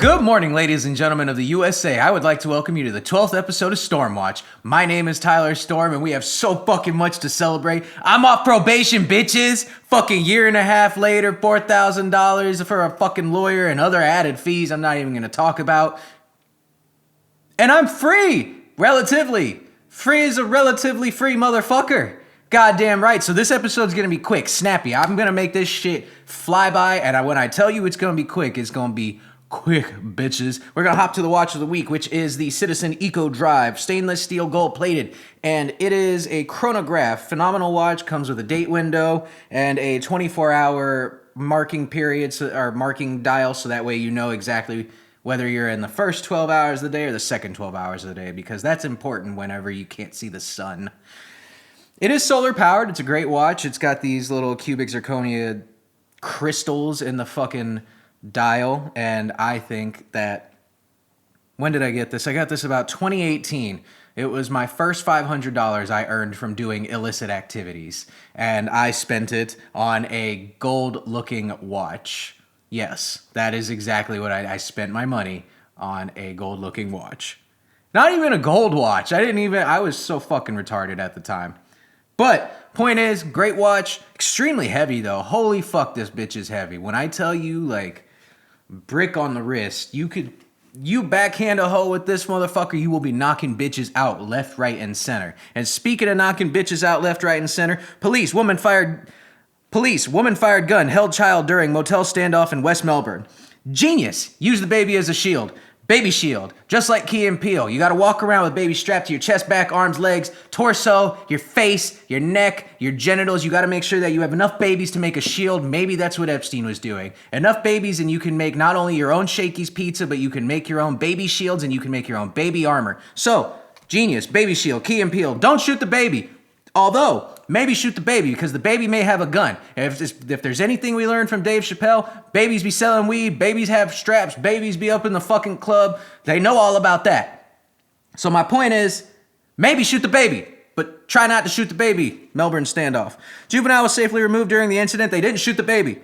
Good morning, ladies and gentlemen of the USA. I would like to welcome you to the 12th episode of StormWatch. My name is Tyler Storm, and we have so fucking much to celebrate. I'm off probation, bitches! Fucking year and a half later, $4,000 for a fucking lawyer and other added fees I'm not even gonna talk about. And I'm free! Relatively. Free as a relatively free motherfucker. Goddamn right. So this episode's gonna be quick, snappy. I'm gonna make this shit fly by, and when I tell you it's gonna be quick, it's gonna be quick, bitches. We're gonna hop to the watch of the week, which is the Citizen Eco Drive, stainless steel gold plated, and it is a chronograph. Phenomenal watch, comes with a date window and a 24-hour marking period, or marking dial, so that way you know exactly whether you're in the first 12 hours of the day or the second 12 hours of the day, because that's important whenever you can't see the sun. It is solar powered. It's a great watch. It's got these little cubic zirconia crystals in the fucking dial, and I think that, when did I get this? I got this about 2018. It was my first $500 I earned from doing illicit activities, and I spent it on a gold-looking watch. Yes, that is exactly what I spent my money on, a gold-looking watch. Not even a gold watch. I was so fucking retarded at the time. But, point is, great watch, extremely heavy though. Holy fuck, this bitch is heavy. When I tell you, like, brick on the wrist, you backhand a hoe with this motherfucker, you will be knocking bitches out left, right, and center. And speaking of knocking bitches out left, right, and center, woman fired gun, held child during motel standoff in West Melbourne. Genius. Use the baby as a shield. Baby shield, just like Key and Peele. You gotta walk around with baby strapped to your chest, back, arms, legs, torso, your face, your neck, your genitals. You gotta make sure that you have enough babies to make a shield. Maybe that's what Epstein was doing. Enough babies and you can make not only your own Shakey's pizza, but you can make your own baby shields and you can make your own baby armor. So, genius, baby shield, Key and Peele. Don't shoot the baby. Although, maybe shoot the baby, because the baby may have a gun. If there's anything we learned from Dave Chappelle, babies be selling weed, babies have straps, babies be up in the fucking club. They know all about that. So my point is, maybe shoot the baby, but try not to shoot the baby. Melbourne standoff. Juvenile was safely removed during the incident. They didn't shoot the baby.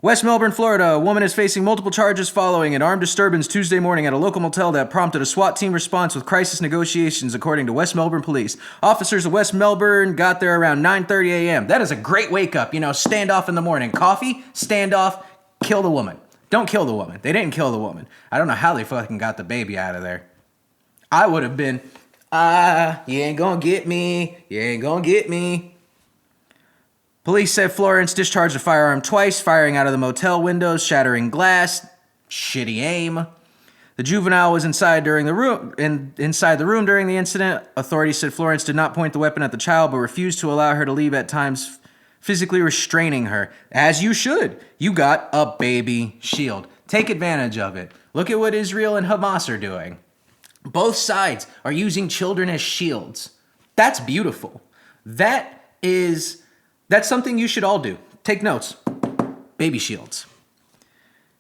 West Melbourne, Florida. A woman is facing multiple charges following an armed disturbance Tuesday morning at a local motel that prompted a SWAT team response with crisis negotiations, according to West Melbourne police. Officers of West Melbourne got there around 9:30 a.m. That is a great wake up. Standoff in the morning. Coffee, standoff, kill the woman. Don't kill the woman. They didn't kill the woman. I don't know how they fucking got the baby out of there. I would have been, you ain't gonna get me. You ain't gonna get me. Police said Florence discharged a firearm twice, firing out of the motel windows, shattering glass. Shitty aim. The juvenile was inside the room during the incident. Authorities said Florence did not point the weapon at the child, but refused to allow her to leave, at times physically restraining her. As you should. You got a baby shield. Take advantage of it. Look at what Israel and Hamas are doing. Both sides are using children as shields. That's beautiful. That's something you should all do. Take notes. Baby shields.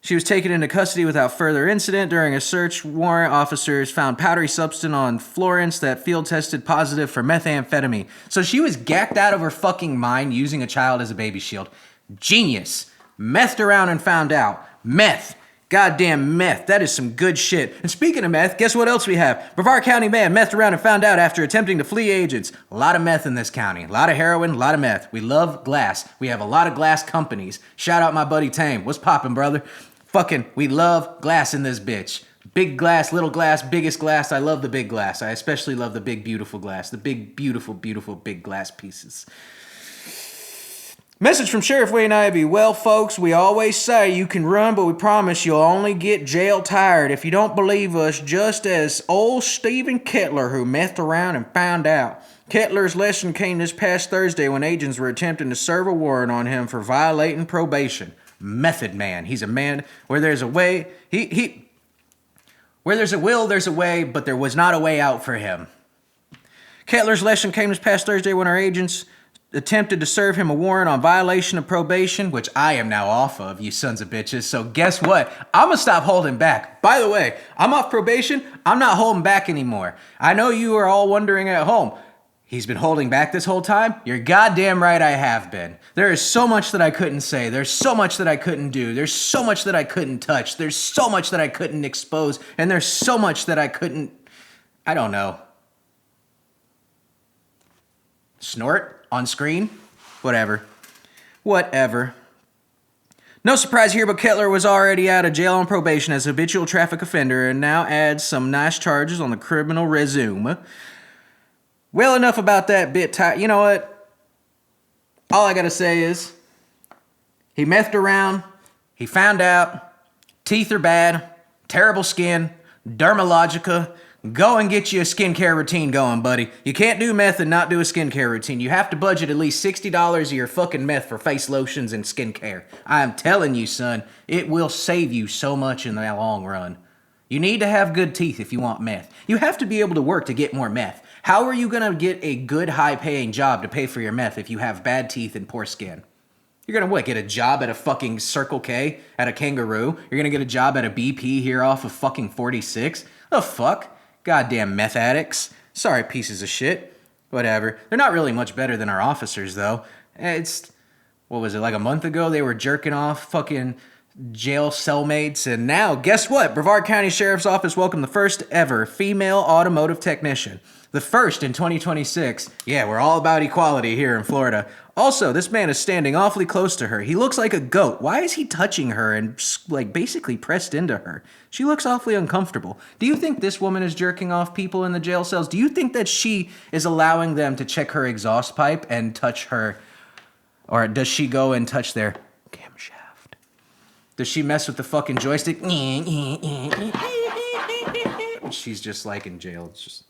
She was taken into custody without further incident. During a search warrant, officers found powdery substance on Florence that field tested positive for methamphetamine. So she was gacked out of her fucking mind using a child as a baby shield. Genius. Methed around and found out. Meth. Goddamn meth. That is some good shit. And speaking of meth, guess what else we have? Brevard County man methed around and found out after attempting to flee agents. A lot of meth in this county. A lot of heroin, a lot of meth. We love glass. We have a lot of glass companies. Shout out my buddy Tame. What's poppin', brother? We love glass in this bitch. Big glass, little glass, biggest glass. I love the big glass. I especially love the big, beautiful glass. The big, beautiful, beautiful, big glass pieces. Message from Sheriff Wayne Ivey. Well, folks, we always say you can run, but we promise you'll only get jail tired. If you don't believe us, just as old Stephen Kettler, who methed around and found out. Kettler's lesson came this past Thursday when agents were attempting to serve a warrant on him for violating probation. Method man. He's a man where there's a way. Where there's a will, there's a way, but there was not a way out for him. Kettler's lesson came this past Thursday when our agents attempted to serve him a warrant on violation of probation, which I am now off of, you sons of bitches. So guess what? I'm going to stop holding back. By the way, I'm off probation. I'm not holding back anymore. I know you are all wondering at home, He's been holding back this whole time? You're goddamn right I have been. There is so much that I couldn't say. There's so much that I couldn't do. There's so much that I couldn't touch. There's so much that I couldn't expose. And there's so much that I couldn't, I don't know, snort on screen? Whatever. No surprise here, but Kettler was already out of jail on probation as a habitual traffic offender and now adds some nice charges on the criminal resume. Well, enough about that bit. You know what? All I gotta say is, he methed around, he found out, teeth are bad, terrible skin, dermalogica. Go and get you a skincare routine going, buddy. You can't do meth and not do a skincare routine. You have to budget at least $60 of your fucking meth for face lotions and skincare. I am telling you, son, it will save you so much in the long run. You need to have good teeth if you want meth. You have to be able to work to get more meth. How are you going to get a good, high-paying job to pay for your meth if you have bad teeth and poor skin? You're going to, get a job at a fucking Circle K, at a Kangaroo? You're going to get a job at a BP here off of fucking 46? The fuck? Goddamn meth addicts. Sorry, pieces of shit. Whatever. They're not really much better than our officers, though. What was it, like a month ago? They were jerking off fucking jail cellmates, and now, guess what? Brevard County Sheriff's Office welcomed the first ever female automotive technician. The first in 2026. Yeah, we're all about equality here in Florida. Also, this man is standing awfully close to her. He looks like a goat. Why is he touching her and, basically pressed into her? She looks awfully uncomfortable. Do you think this woman is jerking off people in the jail cells? Do you think that she is allowing them to check her exhaust pipe and touch her? Or does she go and touch their camshaft? Does she mess with the fucking joystick? She's just like in jail. It's just...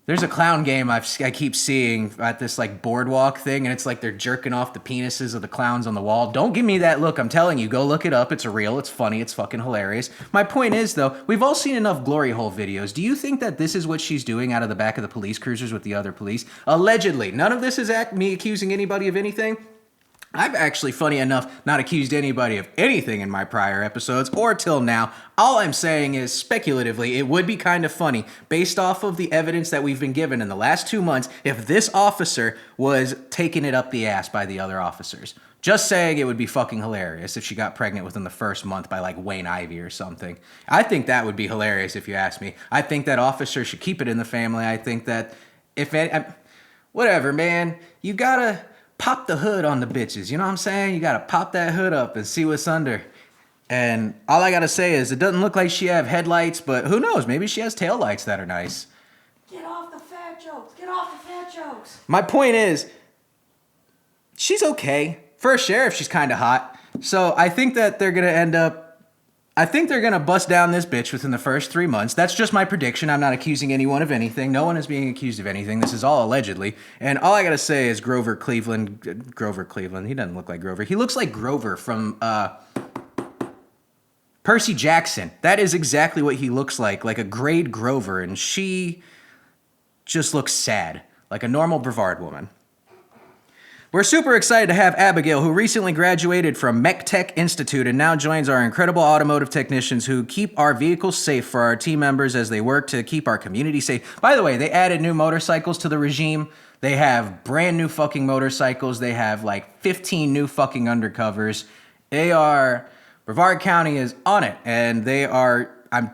There's a clown game I keep seeing at this boardwalk thing, and it's like they're jerking off the penises of the clowns on the wall. Don't give me that look. I'm telling you, go look it up. It's real. It's funny. It's fucking hilarious. My point is, though, we've all seen enough glory hole videos. Do you think that this is what she's doing out of the back of the police cruisers with the other police? Allegedly. None of this is me accusing anybody of anything. I've actually, funny enough, not accused anybody of anything in my prior episodes or till now. All I'm saying is, speculatively, it would be kind of funny, based off of the evidence that we've been given in the last 2 months, if this officer was taking it up the ass by the other officers. Just saying, it would be fucking hilarious if she got pregnant within the first month by Wayne Ivey or something. I think that would be hilarious if you ask me. I think that officer should keep it in the family. I think that whatever, man, you gotta pop the hood on the bitches. You know what I'm saying? You gotta pop that hood up and see what's under. And all I gotta say is, it doesn't look like she have headlights, but who knows? Maybe she has taillights that are nice. Get off the fat jokes. Get off the fat jokes. My point is, she's okay. For a sheriff, she's kind of hot. So I think that they're gonna bust down this bitch within the first 3 months. That's just my prediction. I'm not accusing anyone of anything. No one is being accused of anything. This is all allegedly. And all I gotta say is Grover Cleveland. He doesn't look like Grover. He looks like Grover from Percy Jackson. That is exactly what he looks like a grade Grover. And she just looks sad, like a normal Brevard woman. We're super excited to have Abigail, who recently graduated from Mech Tech Institute and now joins our incredible automotive technicians who keep our vehicles safe for our team members as they work to keep our community safe. By the way, they added new motorcycles to the regime. They have brand new fucking motorcycles. They have 15 new fucking undercovers. Brevard County is on it, and I'm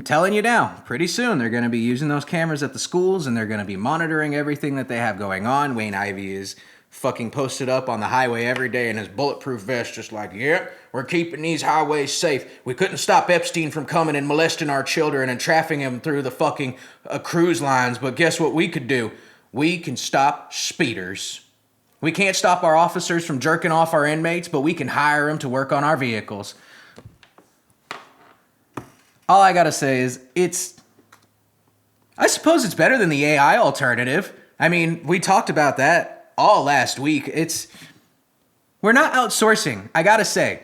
telling you now, pretty soon they're going to be using those cameras at the schools, and they're going to be monitoring everything that they have going on. Wayne Ivey is fucking posted up on the highway every day in his bulletproof vest, just we're keeping these highways safe. We couldn't stop Epstein from coming and molesting our children and trafficking them through the fucking cruise lines, but guess what we could do? We can stop speeders. We can't stop our officers from jerking off our inmates, but we can hire them to work on our vehicles. All I gotta say is, I suppose it's better than the AI alternative. I mean, we talked about that all last week. We're not outsourcing. I gotta say,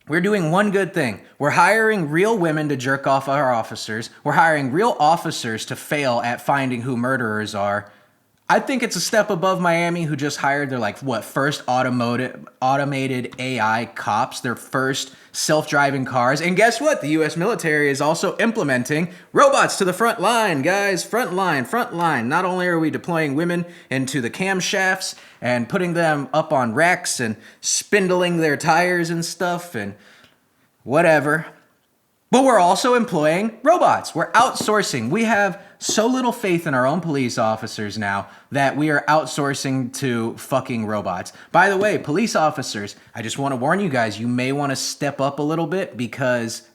we're doing one good thing. We're hiring real women to jerk off our officers. We're hiring real officers to fail at finding who murderers are. I think it's a step above Miami, who just hired their first automated AI cops, their first self-driving cars. And guess what? The U.S. military is also implementing robots to the front line, guys. Front line. Not only are we deploying women into the camshafts and putting them up on racks and spindling their tires and stuff and whatever, but we're also employing robots. We're outsourcing. We have so little faith in our own police officers now that we are outsourcing to fucking robots. By the way, police officers, I just want to warn you guys, you may want to step up a little bit, because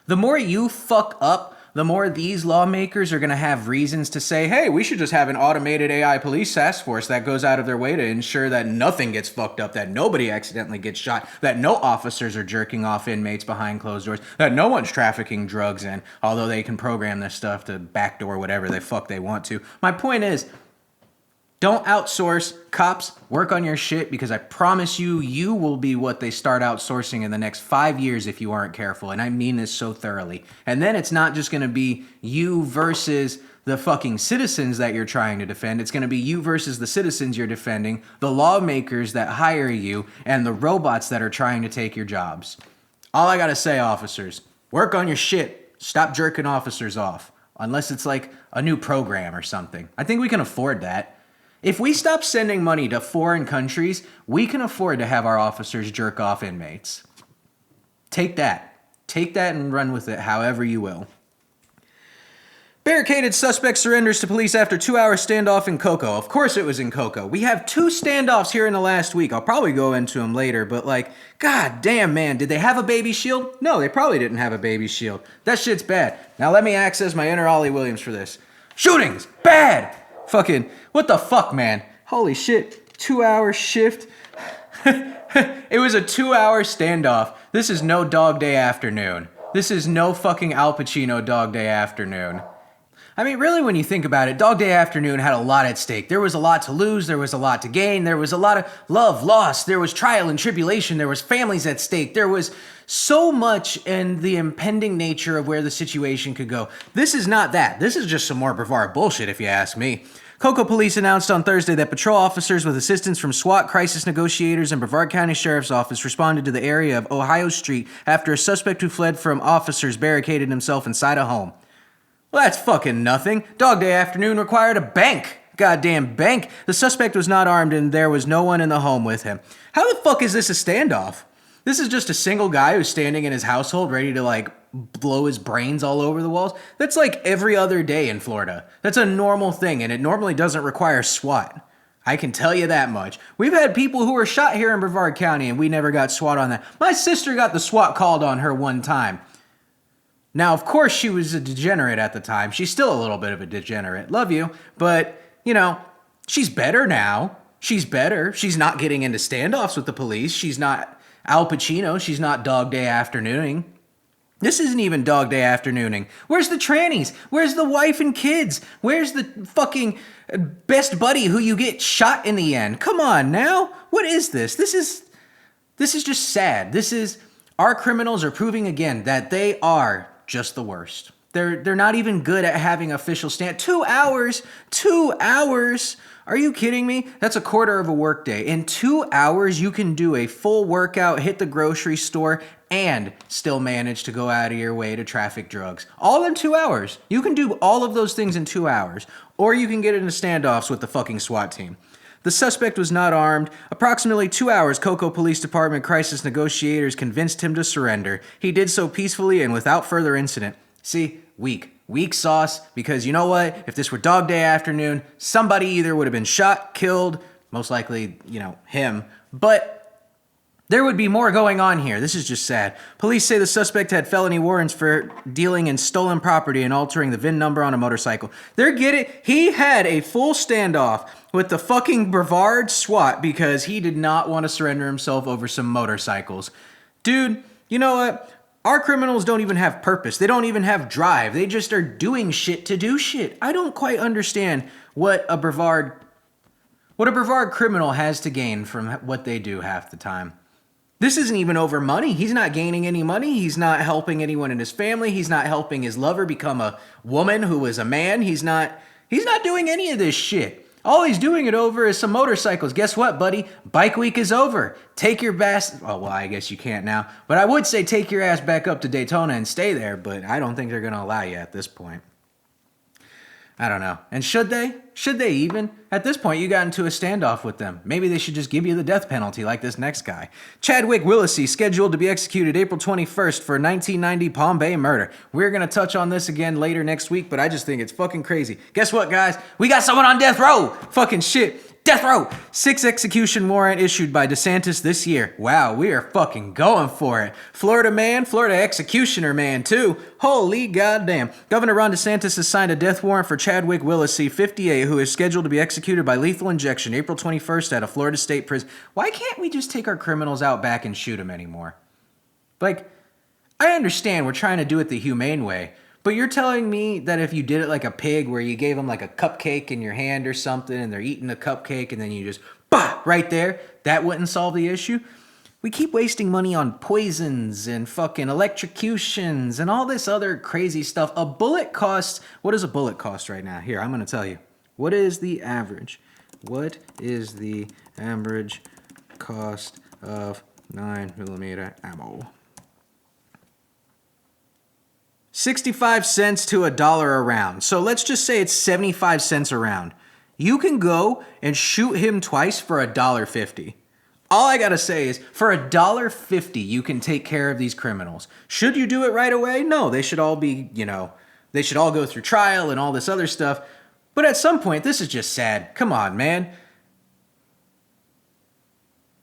the more you fuck up, the more these lawmakers are going to have reasons to say, hey, we should just have an automated AI police task force that goes out of their way to ensure that nothing gets fucked up, that nobody accidentally gets shot, that no officers are jerking off inmates behind closed doors, that no one's trafficking drugs in, although they can program this stuff to backdoor whatever the fuck they want to. My point is, don't outsource. Cops, work on your shit, because I promise you, you will be what they start outsourcing in the next 5 years if you aren't careful. And I mean this so thoroughly. And then it's not just going to be you versus the fucking citizens that you're trying to defend. It's going to be you versus the citizens you're defending, the lawmakers that hire you, and the robots that are trying to take your jobs. All I got to say, officers, work on your shit. Stop jerking officers off. Unless it's like a new program or something. I think we can afford that. If we stop sending money to foreign countries, we can afford to have our officers jerk off inmates. Take that. Take that and run with it however you will. Barricaded suspect surrenders to police after 2-hour standoff in Cocoa. Of course it was in Cocoa. We have 2 standoffs here in the last week. I'll probably go into them later, but god damn, man, did they have a baby shield? No, they probably didn't have a baby shield. That shit's bad. Now let me access my inner Ollie Williams for this. Shootings, bad! Fucking, what the fuck, man? Holy shit, 2-hour shift. It was a 2-hour standoff. This is no Dog Day Afternoon. This is no fucking Al Pacino Dog Day Afternoon. I mean, really, when you think about it, Dog Day Afternoon had a lot at stake. There was a lot to lose. There was a lot to gain. There was a lot of love lost. There was trial and tribulation. There was families at stake. There was so much in the impending nature of where the situation could go. This is not that. This is just some more Brevard bullshit, if you ask me. Cocoa Police announced on Thursday that patrol officers with assistance from SWAT, crisis negotiators, and Brevard County Sheriff's Office responded to the area of Ohio Street after a suspect who fled from officers barricaded himself inside a home. Well, that's fucking nothing. Dog Day Afternoon required a bank. Goddamn bank. The suspect was not armed and there was no one in the home with him. How the fuck is this a standoff? This is just a single guy who's standing in his household ready to blow his brains all over the walls. That's like every other day in Florida. That's a normal thing, and it normally doesn't require SWAT. I can tell you that much. We've had people who were shot here in Brevard County and we never got SWAT on that. My sister got the SWAT called on her one time. Now, of course, she was a degenerate at the time. She's still a little bit of a degenerate. Love you. But, she's better now. She's better. She's not getting into standoffs with the police. She's not Al Pacino. She's not Dog Day Afternooning. This isn't even Dog Day Afternooning. Where's the trannies? Where's the wife and kids? Where's the fucking best buddy who you get shot in the end? Come on now. What is this? This is just sad. Our criminals are proving again that they are just the worst. They're not even good at having official stand. 2 hours? 2 hours? Are you kidding me? That's a quarter of a workday. In 2 hours, you can do a full workout, hit the grocery store, and still manage to go out of your way to traffic drugs. All in 2 hours. You can do all of those things in 2 hours. Or you can get into standoffs with the fucking SWAT team. The suspect was not armed. Approximately 2 hours, Cocoa Police Department crisis negotiators convinced him to surrender. He did so peacefully and without further incident. See, weak sauce, because you know what? If this were Dog Day Afternoon, somebody either would have been shot, killed, most likely, him, but there would be more going on here. This is just sad. Police say the suspect had felony warrants for dealing in stolen property and altering the VIN number on a motorcycle. He had a full standoff with the fucking Brevard SWAT because he did not want to surrender himself over some motorcycles. Dude, you know what? Our criminals don't even have purpose. They don't even have drive. They just are doing shit to do shit. I don't quite understand what a Brevard criminal has to gain from what they do half the time. This isn't even over money. He's not gaining any money. He's not helping anyone in his family. He's not helping his lover become a woman who is a man. He's not He's not doing any of this shit. All he's doing it over is some motorcycles. Guess what, buddy? Bike week is over. Take your ass... Oh, well, I guess you can't now. But I would say take your ass back up to Daytona and stay there, but I don't think they're going to allow you at this point. I don't know. And should they? Should they even? At this point, you got into a standoff with them. Maybe they should just give you the death penalty like this next guy. Chadwick Willesee, scheduled to be executed April 21st for 1990 Palm Bay murder. We're going to touch on this again later next week, but I just think it's fucking crazy. Guess what, guys? We got someone on death row! Fucking shit. Death row! 6 execution warrant issued by DeSantis this year. Wow, we are fucking going for it. Florida man, Florida executioner man too. Holy goddamn. Governor Ron DeSantis has signed a death warrant for Chadwick Willesee, 58, who is scheduled to be executed by lethal injection April 21st at a Florida state prison. Why can't we just take our criminals out back and shoot them anymore? Like, I understand we're trying to do it the humane way, but you're telling me that if you did it like a pig, where you gave them like a cupcake in your hand or something, and they're eating the cupcake, and then you just, bah, right there, that wouldn't solve the issue? We keep wasting money on poisons and fucking electrocutions and all this other crazy stuff. A bullet costs, what does a bullet cost right now? Here, I'm going to tell you. What is the average? What is the average cost of 9mm ammo? 65 cents to $1 a round. So let's just say it's 75 cents a round. You can go and shoot him twice for $1.50. All I gotta say is, for $1.50, you can take care of these criminals. Should you do it right away? No, they should all be, they should all go through trial and all this other stuff. But at some point, this is just sad. Come on, man.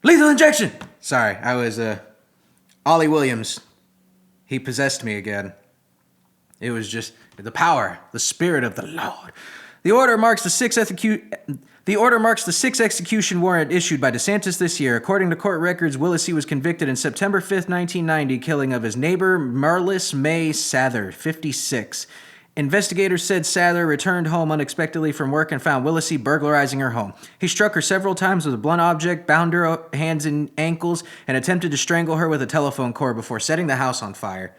Lethal injection! Sorry, I was, Ollie Williams. He possessed me again. It was just the power, the spirit of the Lord. The order marks the sixth execution warrant issued by DeSantis this year. According to court records, Willesee was convicted in September 5th, 1990, killing of his neighbor Marlis May Sather, 56. Investigators said Sather returned home unexpectedly from work and found Willesee burglarizing her home. He struck her several times with a blunt object, bound her hands and ankles, and attempted to strangle her with a telephone cord before setting the house on fire.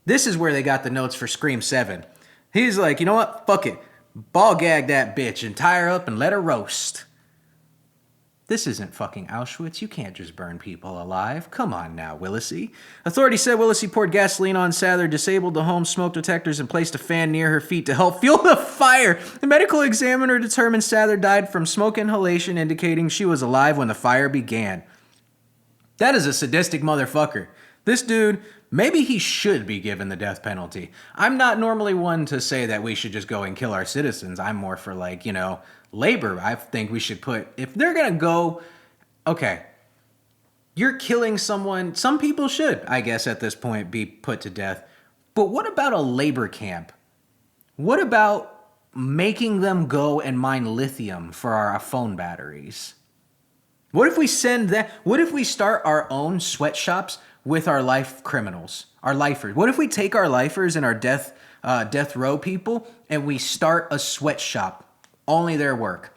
This is where they got the notes for Scream 7. He's like, you know what? Fuck it. Ball gag that bitch and tie her up and let her roast. This isn't fucking Auschwitz. You can't just burn people alive. Come on now, Willesee. Authorities said Willesee poured gasoline on Sather, disabled the home's smoke detectors, and placed a fan near her feet to help fuel the fire. The medical examiner determined Sather died from smoke inhalation, indicating she was alive when the fire began. That is a sadistic motherfucker. This dude, maybe he should be given the death penalty. I'm not normally one to say that we should just go and kill our citizens. I'm more for labor. I think we should if they're going to go, okay, you're killing someone. Some people should, I guess, at this point be put to death. But what about a labor camp? What about making them go and mine lithium for our phone batteries? What if we start our own sweatshops with our life criminals, our lifers? What if we take our lifers and our death row people and we start a sweatshop? Only their work.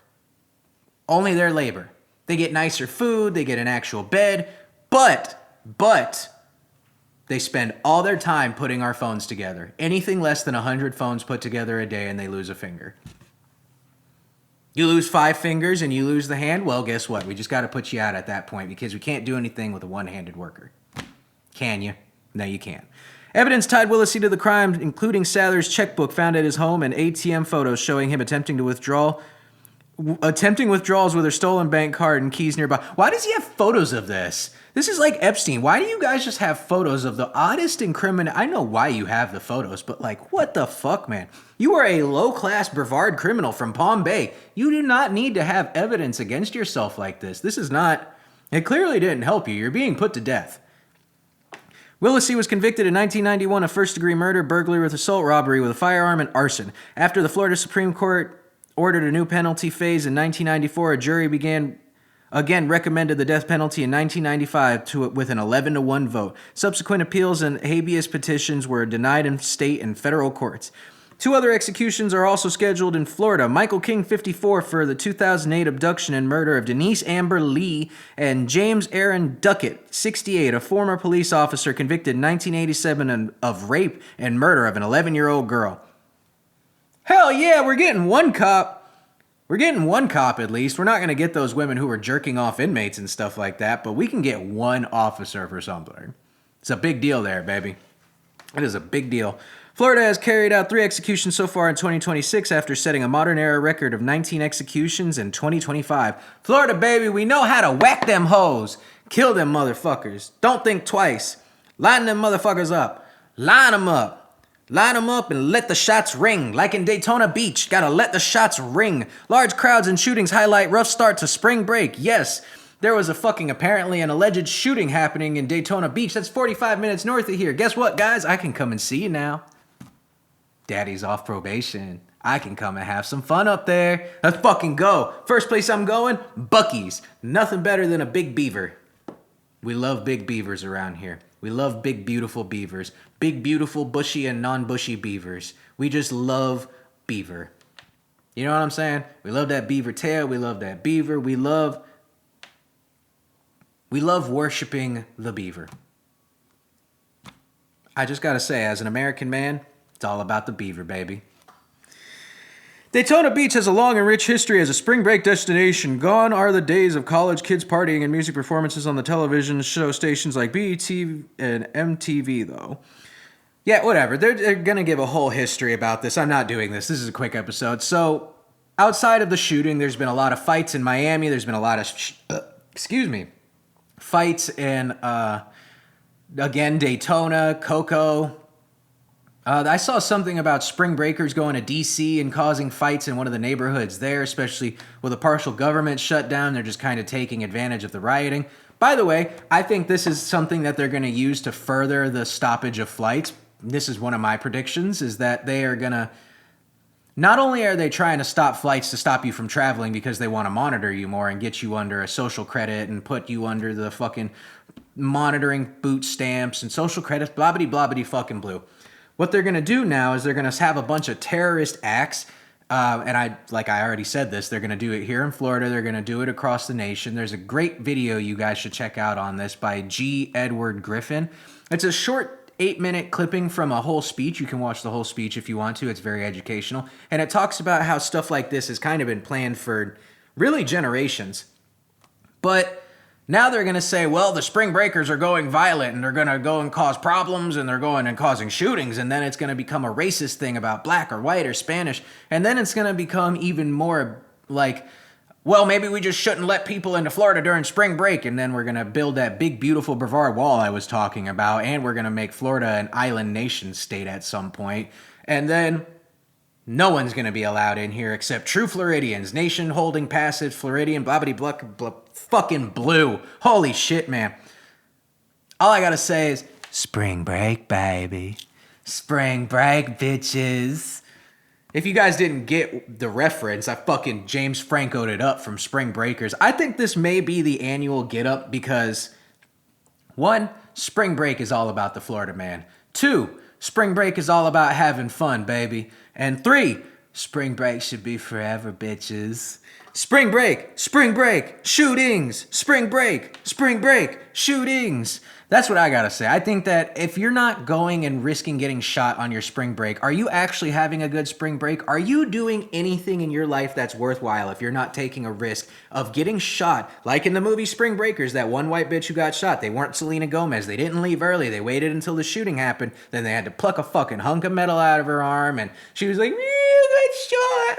Only their labor. They get nicer food, they get an actual bed, but they spend all their time putting our phones together. Anything less than 100 phones put together a day and they lose a finger. You lose 5 fingers and you lose the hand, well, guess what? We just got to put you out at that point because we can't do anything with a one-handed worker. Can you? No, you can't. Evidence tied Willesee to the crime, including Sather's checkbook found at his home and ATM photos showing him attempting withdrawals with her stolen bank card and keys nearby. Why does he have photos of this? This is like Epstein. Why do you guys just have photos of the oddest and criminal? I know why you have the photos, but what the fuck, man? You are a low-class Brevard criminal from Palm Bay. You do not need to have evidence against yourself like this. It clearly didn't help you. You're being put to death. Willesee was convicted in 1991 of first-degree murder, burglary with assault, robbery with a firearm, and arson. After the Florida Supreme Court ordered a new penalty phase in 1994, a jury recommended the death penalty in 1995 with an 11-1 vote. Subsequent appeals and habeas petitions were denied in state and federal courts. 2 other executions are also scheduled in Florida. Michael King, 54, for the 2008 abduction and murder of Denise Amber Lee, and James Aaron Duckett, 68, a former police officer convicted in 1987 of rape and murder of an 11-year-old girl. Hell yeah, we're getting one cop. We're getting one cop at least. We're not going to get those women who are jerking off inmates and stuff like that, but we can get one officer for something. It's a big deal there, baby. It is a big deal. Florida has carried out 3 executions so far in 2026 after setting a modern-era record of 19 executions in 2025. Florida, baby, we know how to whack them hoes. Kill them motherfuckers. Don't think twice. Line them motherfuckers up. Line them up. Line them up and let the shots ring. Like in Daytona Beach, gotta let the shots ring. Large crowds and shootings highlight rough start to spring break. Yes, there was apparently an alleged shooting happening in Daytona Beach. That's 45 minutes north of here. Guess what, guys? I can come and see you now. Daddy's off probation. I can come and have some fun up there. Let's fucking go. First place I'm going, Buc-ee's. Nothing better than a big beaver. We love big beavers around here. We love big, beautiful beavers. Big, beautiful, bushy, and non-bushy beavers. We just love beaver. You know what I'm saying? We love that beaver tail. We love that beaver. We love worshiping the beaver. I just gotta say, as an American man, it's all about the beaver, baby. Daytona Beach has a long and rich history as a spring break destination. Gone are the days of college kids partying and music performances on the television show stations like BET and MTV, though. Yeah, whatever. They're going to give a whole history about this. I'm not doing this. This is a quick episode. So, outside of the shooting, there's been a lot of fights in Miami. There's been a lot of, fights in, again, Daytona, Cocoa. I saw something about spring breakers going to D.C. and causing fights in one of the neighborhoods there, especially with a partial government shutdown. They're just kind of taking advantage of the rioting. By the way, I think this is something that they're going to use to further the stoppage of flights. This is one of my predictions, is that they are going to... Not only are they trying to stop flights to stop you from traveling because they want to monitor you more and get you under a social credit and put you under the fucking monitoring boot stamps and social credits, blah-bitty fucking blue. What they're going to do now is they're going to have a bunch of terrorist acts, and I already said this, they're going to do it here in Florida, they're going to do it across the nation. There's a great video you guys should check out on this by G. Edward Griffin. It's a short 8-minute clipping from a whole speech. You can watch the whole speech if you want to. It's very educational. And it talks about how stuff like this has kind of been planned for really generations. But... now they're going to say, well, the spring breakers are going violent and they're going to go and cause problems and they're going and causing shootings. And then it's going to become a racist thing about black or white or Spanish. And then it's going to become even more like, well, maybe we just shouldn't let people into Florida during spring break. And then we're going to build that big, beautiful Brevard Wall I was talking about. And we're going to make Florida an island nation state at some point. And then... no one's going to be allowed in here except true Floridians. Nation holding passage, Floridian, fucking blue. Holy shit, man. All I got to say is, spring break, baby. Spring break, bitches. If you guys didn't get the reference, I fucking James Franco'd it up from Spring Breakers. I think this may be the annual get up because, 1, spring break is all about the Florida man. 2, spring break is all about having fun, baby. And 3, spring break should be forever, bitches. Spring break, shootings, spring break, shootings. That's what I gotta say. I think that if you're not going and risking getting shot on your spring break, are you actually having a good spring break? Are you doing anything in your life that's worthwhile if you're not taking a risk of getting shot? Like in the movie Spring Breakers, that one white bitch who got shot. They weren't Selena Gomez. They didn't leave early. They waited until the shooting happened. Then they had to pluck a fucking hunk of metal out of her arm. And she was like, got shot.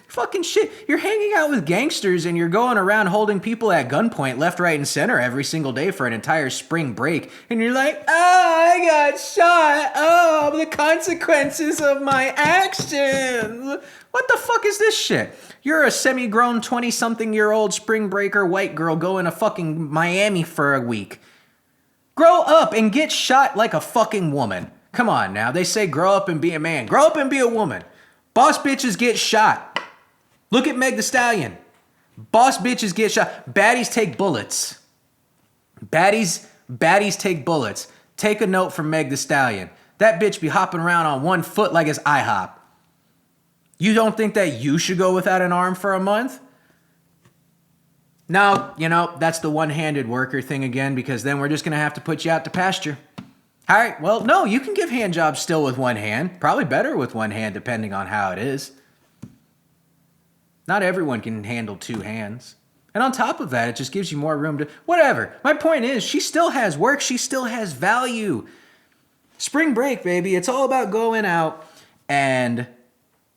Fucking shit. You're hanging out with gangsters and you're going around holding people at gunpoint left, right, and center every single day for an entire spring break. And you're like, oh, I got shot. Oh, the consequences of my actions. What the fuck is this shit? You're a semi-grown 20-something-year-old spring breaker white girl going to fucking Miami for a week. Grow up and get shot like a fucking woman. Come on now. They say grow up and be a man. Grow up and be a woman. Boss bitches get shot. Look at Meg Thee Stallion. Boss bitches get shot. Baddies take bullets. Baddies take bullets. Take a note from Meg Thee Stallion. That bitch be hopping around on one foot like it's IHOP. You don't think that you should go without an arm for a month? No, that's the one-handed worker thing again, because then we're just going to have to put you out to pasture. All right, well, no, you can give hand jobs still with one hand. Probably better with one hand, depending on how it is. Not everyone can handle two hands. And on top of that, it just gives you more room to... Whatever. My point is, she still has work. She still has value. Spring break, baby. It's all about going out and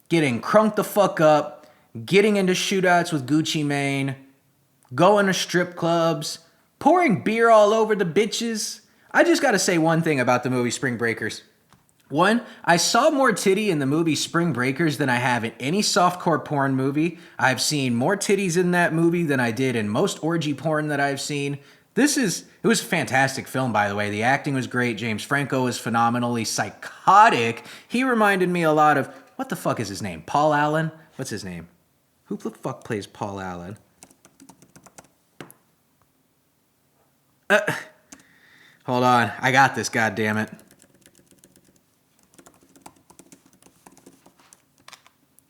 getting crunked the fuck up, getting into shootouts with Gucci Mane, going to strip clubs, pouring beer all over the bitches. I just got to say one thing about the movie Spring Breakers. One, I saw more titty in the movie Spring Breakers than I have in any softcore porn movie. I've seen more titties in that movie than I did in most orgy porn that I've seen. It was a fantastic film, by the way. The acting was great. James Franco was phenomenally psychotic. He reminded me a lot of, what the fuck is his name? Paul Allen? What's his name? Who the fuck plays Paul Allen? Hold on. I got this, goddammit.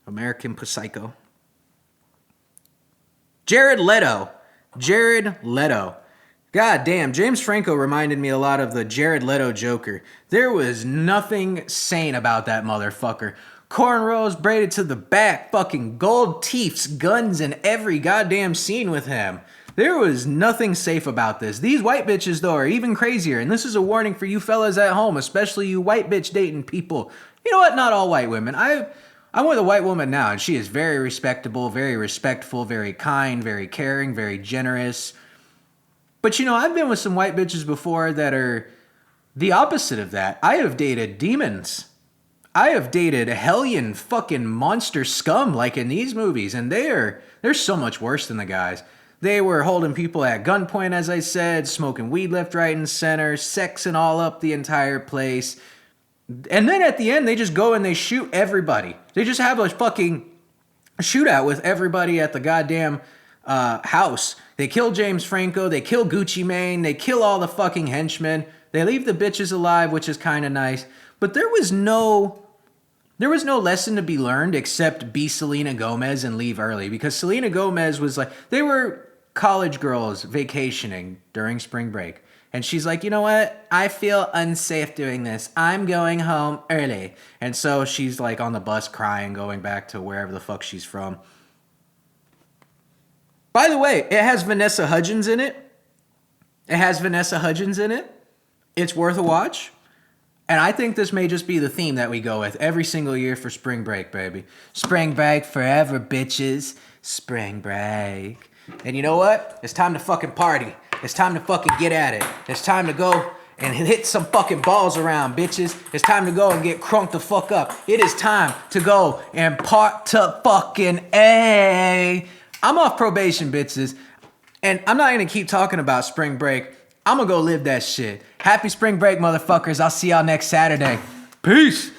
American Psycho. Jared Leto. God damn, James Franco reminded me a lot of the Jared Leto Joker. There was nothing sane about that motherfucker. Cornrows braided to the back, fucking gold teeths, guns in every goddamn scene with him. There was nothing safe about this. These white bitches, though, are even crazier. And this is a warning for you fellas at home, especially you white bitch dating people. You know what? Not all white women. I'm with a white woman now, and she is very respectable, very respectful, very kind, very caring, very generous. But, you know, I've been with some white bitches before that are the opposite of that. I have dated demons. I have dated hellion fucking monster scum like in these movies, and they're so much worse than the guys. They were holding people at gunpoint, as I said, smoking weed left, right, and center, sexing all up the entire place. And then at the end, they just go and they shoot everybody. They just have a fucking shootout with everybody at the goddamn house. They kill James Franco. They kill Gucci Mane. They kill all the fucking henchmen. They leave the bitches alive, which is kind of nice. But there was no lesson to be learned except be Selena Gomez and leave early. Because Selena Gomez was like, they were college girls vacationing during spring break. And she's like, you know what? I feel unsafe doing this. I'm going home early. And so she's like on the bus crying, going back to wherever the fuck she's from. By the way, it has Vanessa Hudgens in it. It's worth a watch. And I think this may just be the theme that we go with every single year for spring break, baby. Spring break forever, bitches. Spring break. And you know what? It's time to fucking party. It's time to fucking get at it. It's time to go and hit some fucking balls around, bitches. It's time to go and get crunked the fuck up. It is time to go and part to fucking A. I'm off probation, bitches. And I'm not going to keep talking about spring break. I'm going to go live that shit. Happy spring break, motherfuckers. I'll see y'all next Saturday. Peace.